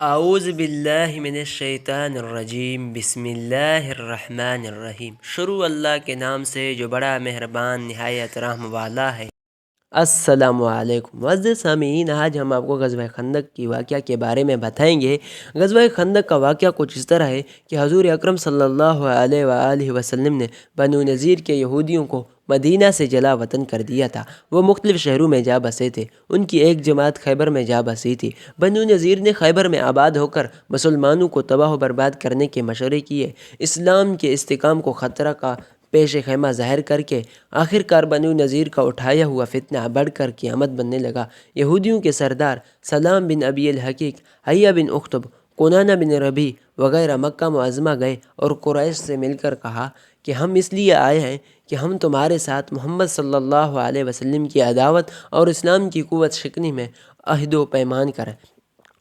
اعوذ باللہ من الشیطان الرجیم، بسم اللہ الرحمن الرحیم۔ شروع اللہ کے نام سے جو بڑا مہربان نہایت رحم والا ہے۔ السلام علیکم معزز سامعین، آج ہم آپ کو غزوہ خندق کی واقعہ کے بارے میں بتائیں گے۔ غزوہ خندق کا واقعہ کچھ اس طرح ہے کہ حضور اکرم صلی اللہ علیہ وآلہ وسلم نے بنو نذیر کے یہودیوں کو مدینہ سے جلا وطن کر دیا تھا۔ وہ مختلف شہروں میں جا بسے تھے۔ ان کی ایک جماعت خیبر میں جا بسی تھی۔ بنو نذیر نے خیبر میں آباد ہو کر مسلمانوں کو تباہ و برباد کرنے کے مشورے کیے۔ اسلام کے استحکام کو خطرہ کا پیش خیمہ ظاہر کر کے آخرکار بنو نذیر کا اٹھایا ہوا فتنہ بڑھ کر قیامت بننے لگا۔ یہودیوں کے سردار سلام بن ابی الحقیق، حیہ بن اخطب، کنانہ بن ربیع وغیرہ مکہ معظمہ گئے اور قریش سے مل کر کہا کہ ہم اس لیے آئے ہیں کہ ہم تمہارے ساتھ محمد صلی اللہ علیہ وسلم کی عداوت اور اسلام کی قوت شکنی میں عہد و پیمان کریں۔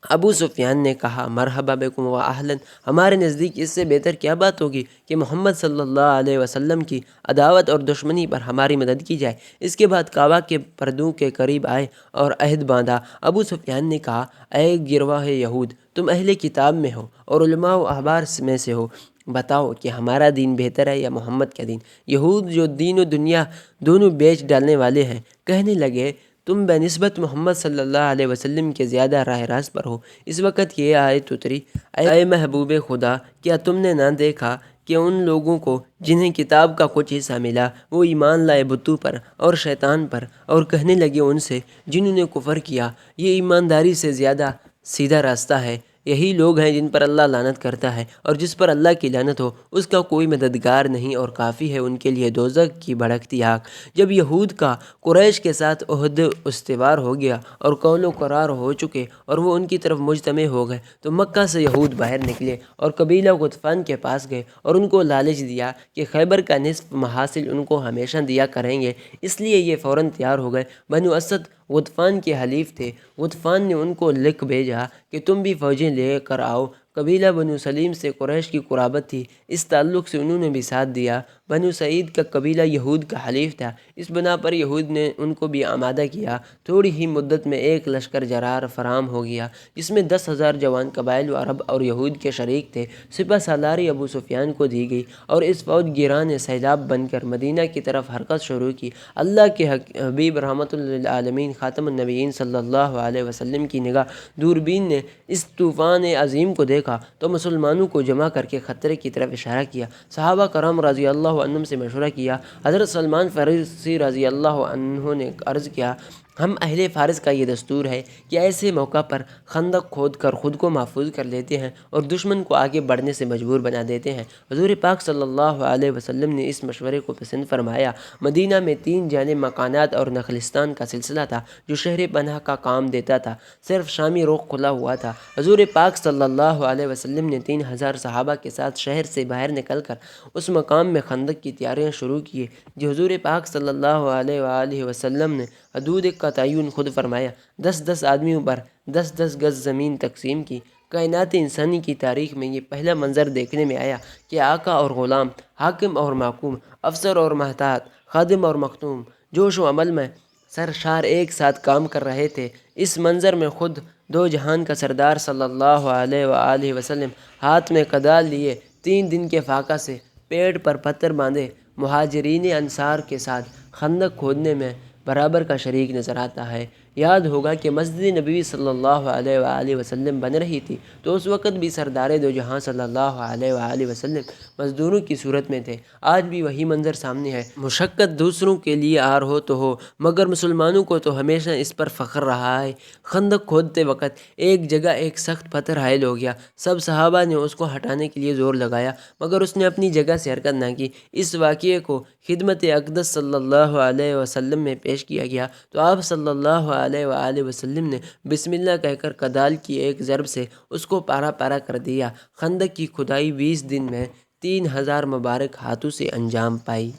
ابو سفیان نے کہا، مرحبا بکم و اہلاً، ہمارے نزدیک اس سے بہتر کیا بات ہوگی کہ محمد صلی اللہ علیہ وسلم کی عداوت اور دشمنی پر ہماری مدد کی جائے۔ اس کے بعد کعبہ کے پردوں کے قریب آئے اور عہد باندھا۔ ابو سفیان نے کہا، اے گروہ یہود، تم اہل کتاب میں ہو اور علماء و احبار میں سے ہو، بتاؤ کہ ہمارا دین بہتر ہے یا محمد کا دین؟ یہود جو دین و دنیا دونوں بیچ ڈالنے والے ہیں، کہنے لگے، تم بہ نسبت محمد صلی اللہ علیہ وسلم کے زیادہ راہ راست پر ہو۔ اس وقت یہ آیت اتری، اے محبوب خدا، کیا تم نے نہ دیکھا کہ ان لوگوں کو جنہیں کتاب کا کچھ حصہ ملا وہ ایمان لائے بتوں پر اور شیطان پر، اور کہنے لگے ان سے جنہوں نے کفر کیا، یہ ایمانداری سے زیادہ سیدھا راستہ ہے۔ یہی لوگ ہیں جن پر اللہ لعنت کرتا ہے، اور جس پر اللہ کی لعنت ہو اس کا کوئی مددگار نہیں، اور کافی ہے ان کے لیے دوزخ کی بھڑکتی آگ۔ جب یہود کا قریش کے ساتھ عہد استوار ہو گیا اور قول و قرار ہو چکے اور وہ ان کی طرف مجتمع ہو گئے، تو مکہ سے یہود باہر نکلے اور قبیلہ غطفان کے پاس گئے اور ان کو لالچ دیا کہ خیبر کا نصف محاصل ان کو ہمیشہ دیا کریں گے۔ اس لیے یہ فوراً تیار ہو گئے۔ بنو اسد غطفان کے حلیف تھے۔ غطفان نے ان کو لکھ بھیجا کہ تم بھی فوجیں لے کر آؤ۔ قبیلہ بنو سلیم سے قریش کی قرابت تھی، اس تعلق سے انہوں نے بھی ساتھ دیا۔ بنو سعید کا قبیلہ یہود کا حلیف تھا، اس بنا پر یہود نے ان کو بھی آمادہ کیا۔ تھوڑی ہی مدت میں ایک لشکر جرار فراہم ہو گیا جس میں 10,000 جوان قبائل و عرب اور یہود کے شریک تھے۔ سپہ سالاری ابو سفیان کو دی گئی اور اس فوج گیران نے سیلاب بن کر مدینہ کی طرف حرکت شروع کی۔ اللہ کے حبیب رحمۃ للعالمین خاتم النبیین صلی اللہ علیہ وسلم کی نگاہ دوربین نے اس طوفان عظیم کو دیکھا تو مسلمانوں کو جمع کر کے خطرے کی طرف اشارہ کیا۔ صحابہ کرام رضی اللہ عنہم سے مشورہ کیا۔ حضرت سلمان فارسی رضی اللہ عنہ نے عرض کیا، ہم اہل فارس کا یہ دستور ہے کہ ایسے موقع پر خندق کھود کر خود کو محفوظ کر لیتے ہیں اور دشمن کو آگے بڑھنے سے مجبور بنا دیتے ہیں۔ حضور پاک صلی اللہ علیہ وسلم نے اس مشورے کو پسند فرمایا۔ مدینہ میں 3 جانب مکانات اور نخلستان کا سلسلہ تھا جو شہر پناہ کا کام دیتا تھا۔ صرف شامی رخ کھلا ہوا تھا۔ حضور پاک صلی اللہ علیہ وسلم نے 3,000 صحابہ کے ساتھ شہر سے باہر نکل کر اس مقام میں خندق کی تیاریاں شروع کی جو حضور پاک صلی اللہ علیہ وآلہ وسلم نے حدود کا تعین خود فرمایا۔ 10-10 آدمیوں پر 10-10 گز زمین تقسیم کی۔ کائنات انسانی کی تاریخ میں یہ پہلا منظر دیکھنے میں آیا کہ آقا اور غلام، حاکم اور محکوم، افسر اور محتاط، خادم اور مخدوم جوش و عمل میں سرشار ایک ساتھ کام کر رہے تھے۔ اس منظر میں خود دو جہان کا سردار صلی اللہ علیہ وآلہ وسلم ہاتھ میں کدال لیے 3 دن کے فاقہ سے پیٹ پر پتھر باندھے مہاجرین انصار کے ساتھ خندق کھودنے میں برابر کا شریک نظر آتا ہے۔ یاد ہوگا کہ مسجد نبوی صلی اللہ علیہ وآلہ وسلم بن رہی تھی تو اس وقت بھی سردار دو جہاں صلی اللہ علیہ وآلہ وسلم مزدوروں کی صورت میں تھے۔ آج بھی وہی منظر سامنے ہے۔ مشقت دوسروں کے لیے آر ہو تو ہو، مگر مسلمانوں کو تو ہمیشہ اس پر فخر رہا ہے۔ خندق کھودتے وقت ایک جگہ ایک سخت پتھر حائل ہو گیا۔ سب صحابہ نے اس کو ہٹانے کے لیے زور لگایا مگر اس نے اپنی جگہ سے حرکت نہ کی۔ اس واقعے کو خدمت اقدس صلی اللہ علیہ وسلم میں پیش کیا گیا تو آپ صلی اللہ علیہ وآلہ وسلم نے بسم اللہ کہہ کر کدال کی ایک ضرب سے اس کو پارا پارا کر دیا۔ خندق کی کھدائی 20 دن میں 3,000 مبارک ہاتھوں سے انجام پائی۔